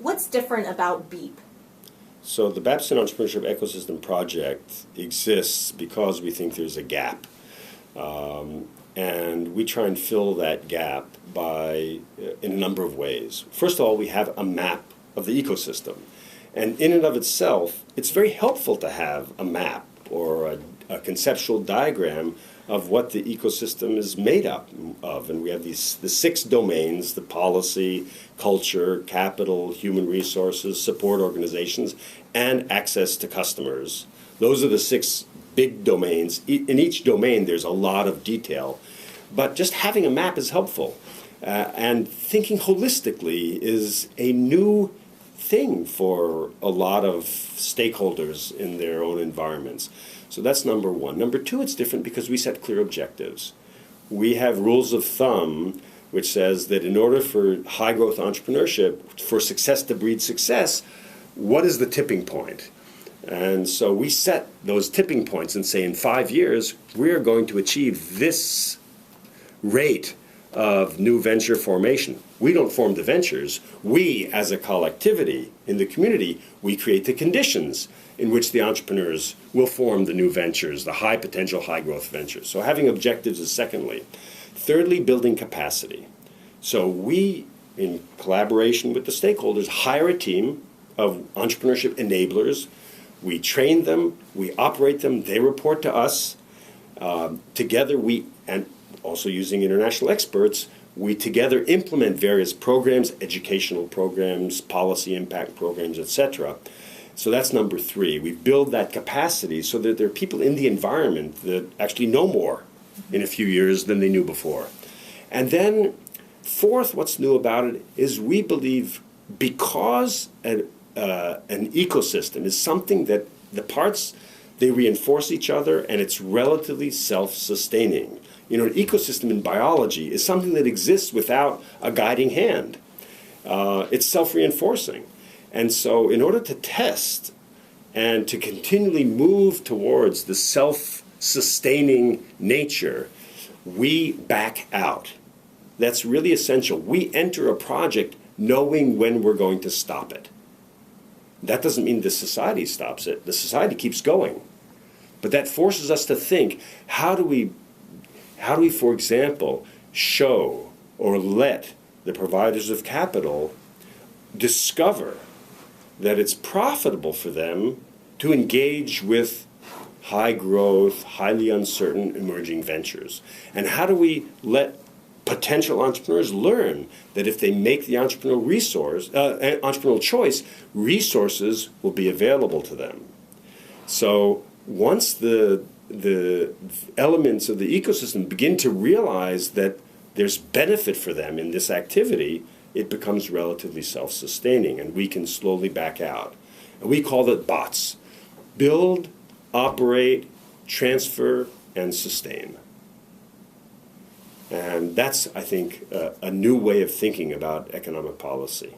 What's different about BEEP? So the Babson Entrepreneurship Ecosystem Project exists because we think there's a gap. And we try and fill that gap in a number of ways. First of all, we have a map of the ecosystem. And in and of itself, it's very helpful to have a map or a conceptual diagram of what the ecosystem is made up of. And we have the 6 domains: the policy, culture, capital, human resources, support organizations, and access to customers. Those are the 6 big domains. In each domain, there's a lot of detail. But just having a map is helpful. And thinking holistically is a new thing for a lot of stakeholders in their own environments. So that's number one. Number two, it's different because we set clear objectives. We have rules of thumb which says that in order for high growth entrepreneurship, for success to breed success, what is the tipping point? And so we set those tipping points and say in 5 years, we're going to achieve this rate of new venture formation. We don't form the ventures. We, as a collectivity in the community, we create the conditions in which the entrepreneurs will form the new ventures, the high potential, high growth ventures. So having objectives is secondly. Thirdly, building capacity. So we, in collaboration with the stakeholders, hire a team of entrepreneurship enablers. We train them, we operate them, they report to us. Together we, and also using international experts, we together implement various programs, educational programs, policy impact programs, etc. So that's number three. We build that capacity so that there are people in the environment that actually know more in a few years than they knew before. And then fourth, what's new about it is we believe because an ecosystem is something that the parts, they reinforce each other and it's relatively self-sustaining. You know, an ecosystem in biology is something that exists without a guiding hand. It's self-reinforcing. And so in order to test and to continually move towards the self-sustaining nature, we back out. That's really essential. We enter a project knowing when we're going to stop it. That doesn't mean the society stops it. The society keeps going. But that forces us to think, how do we, for example, show or let the providers of capital discover that it's profitable for them to engage with high growth, highly uncertain emerging ventures? And how do we let potential entrepreneurs learn that if they make the entrepreneurial choice, resources will be available to them? So once the elements of the ecosystem begin to realize that there's benefit for them in this activity, it becomes relatively self-sustaining, and we can slowly back out. And we call it BOTS: build, operate, transfer, and sustain. And that's, I think, a new way of thinking about economic policy.